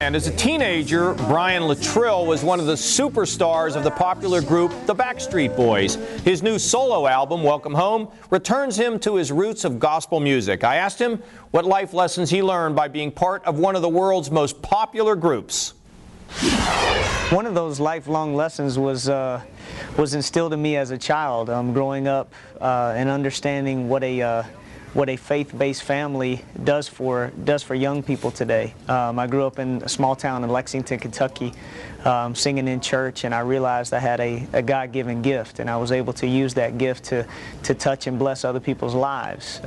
And as a teenager, Brian Littrell was one of the superstars of the popular group The Backstreet Boys. His new solo album, Welcome Home, returns him to his roots of gospel music. I asked him what life lessons he learned by being part of one of the world's most popular groups. One of those lifelong lessons was instilled in me as a child, growing up and understanding what a faith-based family does for young people today. I grew up in a small town in Lexington, Kentucky, singing in church, and I realized I had a God-given gift, and I was able to use that gift to touch and bless other people's lives.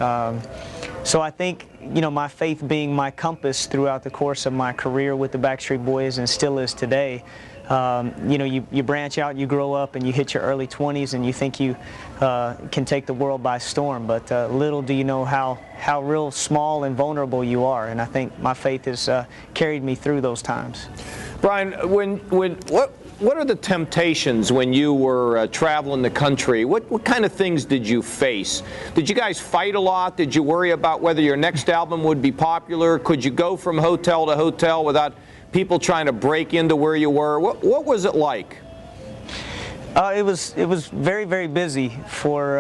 So I think, my faith being my compass throughout the course of my career with the Backstreet Boys, and still is today. You branch out, you grow up, and you hit your early 20s, and you think you can take the world by storm. But little do you know how real small and vulnerable you are. And I think my faith has carried me through those times. Brian, what are the temptations when you were traveling the country? What kind of things did you face? Did you guys fight a lot? Did you worry about whether your next album would be popular? Could you go from hotel to hotel without people trying to break into where you were? What was it like? It was very, very busy for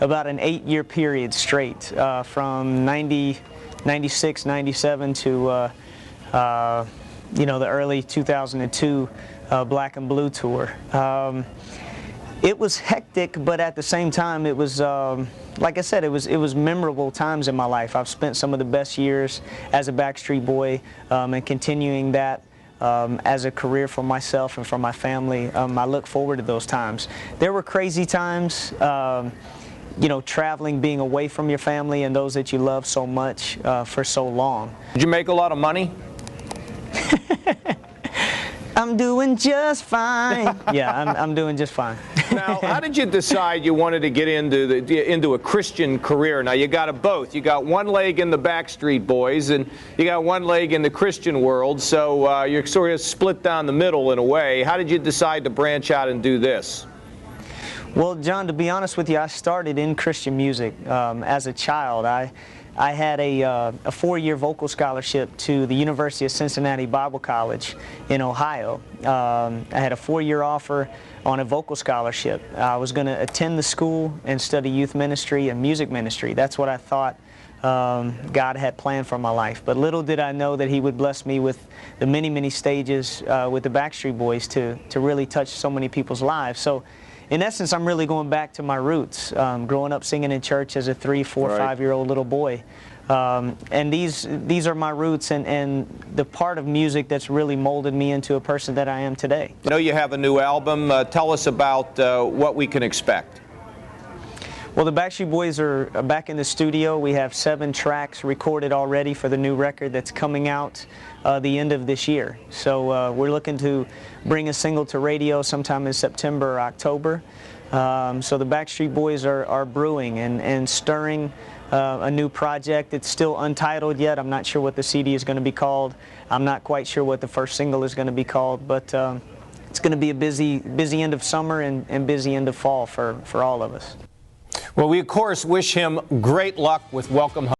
about an 8-year period straight, from 96, 97 to the early 2002 Black and Blue tour. It was hectic, but at the same time, it was, like I said, it was memorable times in my life. I've spent some of the best years as a Backstreet Boy, and continuing that as a career for myself and for my family. I look forward to those times. There were crazy times, traveling, being away from your family and those that you love so much for so long. Did you make a lot of money? I'm doing just fine. Yeah, I'm doing just fine. Now, how did you decide you wanted to get into a Christian career? Now, you got both. You got one leg in the Backstreet Boys, and you got one leg in the Christian world, so you're sort of split down the middle in a way. How did you decide to branch out and do this? Well, John, to be honest with you, I started in Christian music as a child. I had a 4-year vocal scholarship to the University of Cincinnati Bible College in Ohio. I had a 4-year offer on a vocal scholarship. I was going to attend the school and study youth ministry and music ministry. That's what I thought God had planned for my life. But little did I know that He would bless me with the many, many stages with the Backstreet Boys to really touch so many people's lives. So, in essence, I'm really going back to my roots, growing up singing in church as a 3-, 4-, 5-year-old little boy. And these are my roots and the part of music that's really molded me into a person that I am today. I know you have a new album. Tell us about what we can expect. Well, the Backstreet Boys are back in the studio. We have 7 tracks recorded already for the new record that's coming out the end of this year. So we're looking to bring a single to radio sometime in September or October. So the Backstreet Boys are brewing and stirring a new project. It's still untitled yet. I'm not sure what the CD is going to be called. I'm not quite sure what the first single is going to be called, but it's going to be a busy end of summer and busy end of fall for all of us. Well, we, of course, wish him great luck with Welcome Home.